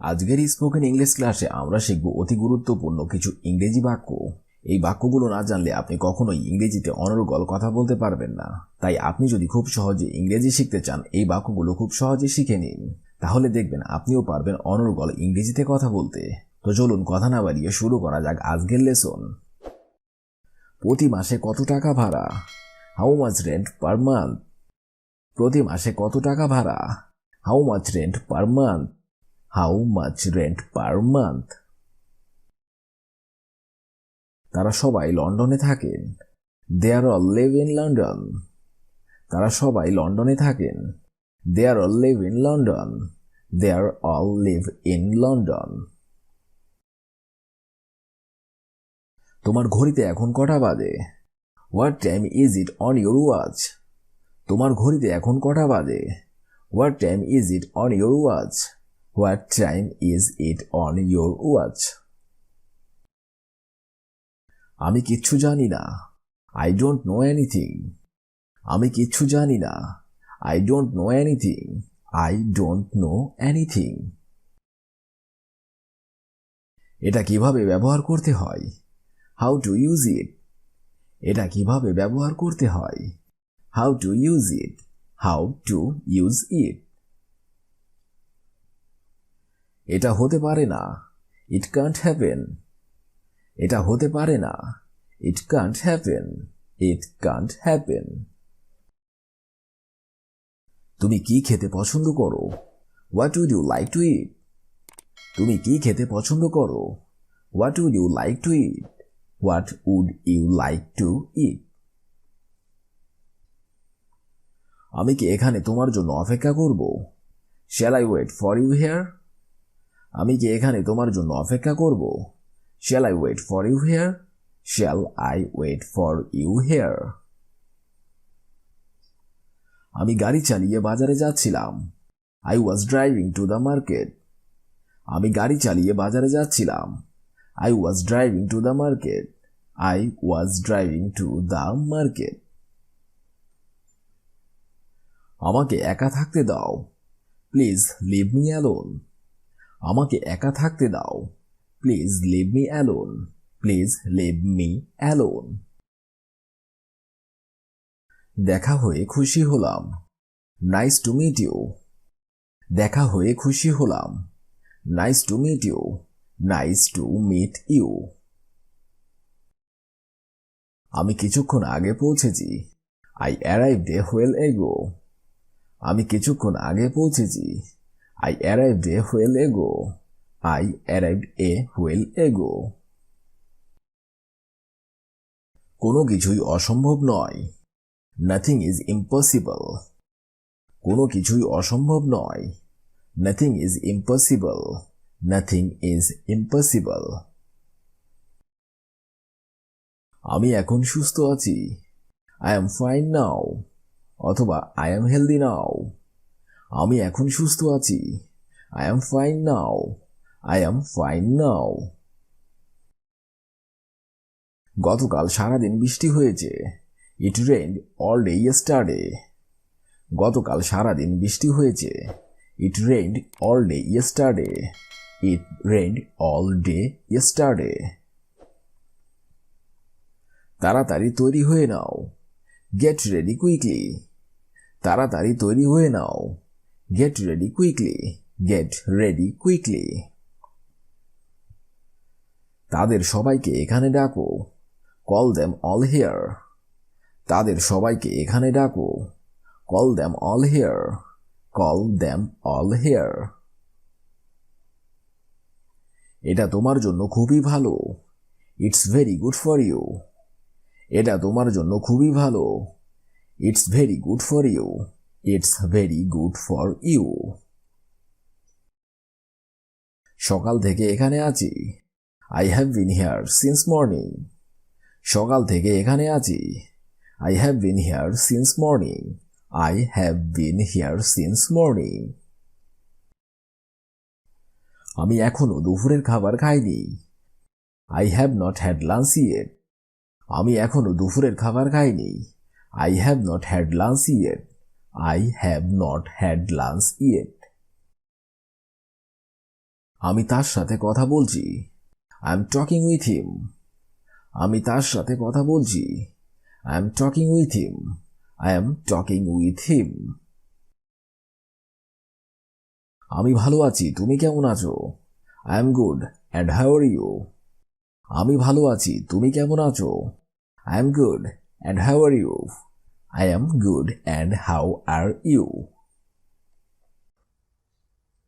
আজকের spoken English ক্লাসে আমরা শিখব অতি গুরুত্বপূর্ণ কিছু ইংরেজি বাক্য। এই বাক্যগুলো না জানলে আপনি কখনোই ইংরেজিতে অনর্গল কথা বলতে পারবেন না। তাই আপনি যদি খুব সহজে ইংরেজি শিখতে চান, এই বাক্যগুলো খুব সহজে শিখে নিন। তাহলে দেখবেন আপনিও পারবেন অনর্গল ইংরেজিতে কথা বলতে। তো চলুন কথা না বাড়িয়ে শুরু করা যাক আজকের লেসন। প্রতি মাসে কত টাকা ভাড়া? How much rent per month? প্রতি মাসে কত টাকা ভাড়া? How much rent per month? How much rent per month? তারা সবাই লন্ডনে থাকেন। They are all live in London. তারা সবাই লন্ডনে থাকেন। They are all live in London. They are all live in London. তোমার ঘড়িতে এখন কটা বাজে? What time is it on your watch? তোমার ঘড়িতে এখন কটা বাজে? What time is it on your watch? What time is it on your watch? আমি কিচ্ছু জানি না। I don't know anything. আমি কিচ্ছু জানি না। I don't know anything. I don't know anything. এটা কিভাবে ব্যবহার করতে হয়? How to use it? এটা কিভাবে ব্যবহার করতে হয়? How to use it? How to use it? এটা হতে পারে না। It can't happen. এটা হতে পারে না। It can't happen. It can't happen. তুমি কি খেতে পছন্দ করো? What would you like to eat? তুমি কি খেতে পছন্দ করো? What would you like to eat? What would you like to eat? আমি কি এখানে তোমার জন্য অপেক্ষা করব? Shall I wait for you here? আমি কি এখানে তোমার জন্য অপেক্ষা করব? Shall I wait for you here? Shall I wait for you here? আমি গাড়ি চালিয়ে বাজারে যাচ্ছিলাম। I was driving to the market. আমি গাড়ি চালিয়ে বাজারে যাচ্ছিলাম। I was driving to the market. I was driving to the market. আমাকে একা থাকতে দাও। Please leave me alone. আমাকে একা থাকতে দাও। Please leave me alone. Please leave me alone. দেখা হয়ে খুশি হলাম। Nice to meet you. দেখা হয়ে খুশি হলাম। Nice to meet you. Nice to meet you. আমি কিছুক্ষণ আগে পৌঁছেছি। I arrived a while ago. আমি কিছুক্ষণ আগে পৌঁছেছি। I arrived a while ago. I arrived a while ago. কোনো কিছুই অসম্ভব নয়। Nothing is impossible. কোনো কিছুই অসম্ভব নয়। Nothing is impossible. Nothing is impossible. আমি এখন সুস্থ আছি। I am fine now. অথবা I am healthy now. আমি এখন সুস্থ আছি। I am fine now. I am fine now. গতকাল সারাদিন বৃষ্টি হয়েছে। It rained all day yesterday. গতকাল সারাদিন বৃষ্টি হয়েছে। It rained all day yesterday. It rained all day yesterday. তাড়াতাড়ি তৈরি হয়ে নাও। Get ready quickly. তাড়াতাড়ি তৈরি হয়ে নাও। Get ready quickly. Get ready quickly. তাদের সবাইকে এখানে ডাকো। Call them all here. তাদের সবাইকে এখানে ডাকো। Call them all here. Call them all here. এটা তোমার জন্য খুবই ভালো। It's very good for you. এটা তোমার জন্য খুবই ভালো। It's very good for you. It's very good for you. সকাল থেকে এখানে আছি। I have been here since morning. সকাল থেকে এখানে আছি। I have been here since morning. I have been here since morning. আমি এখনো দুপুরের খাবার খাইনি। I have not had lunch yet. আমি এখনো দুপুরের খাবার খাইনি। I have not had lunch yet. I have not had lunch yet. আমি তার সাথে কথা বলছি। I am talking with him. আমি তার সাথে কথা বলছি। I am talking with him. I am talking with him. আমি ভালো আছি, তুমি কেমন আছো? I am good and how are you? আমি ভালো আছি, তুমি কেমন আছো? I am good and how are you? I am good and how are you?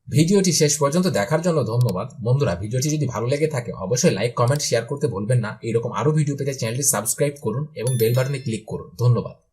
ভিডিওটি শেষ পর্যন্ত দেখার জন্য ধন্যবাদ। বন্ধুরা, ভিডিওটি যদি ভালো লেগে থাকে অবশ্যই লাইক, কমেন্ট, শেয়ার করতে ভুলবেন না। এরকম আরো ভিডিও পেতে চ্যানেলটি সাবস্ক্রাইব করুন এবং বেল বাটনে ক্লিক করুন। ধন্যবাদ।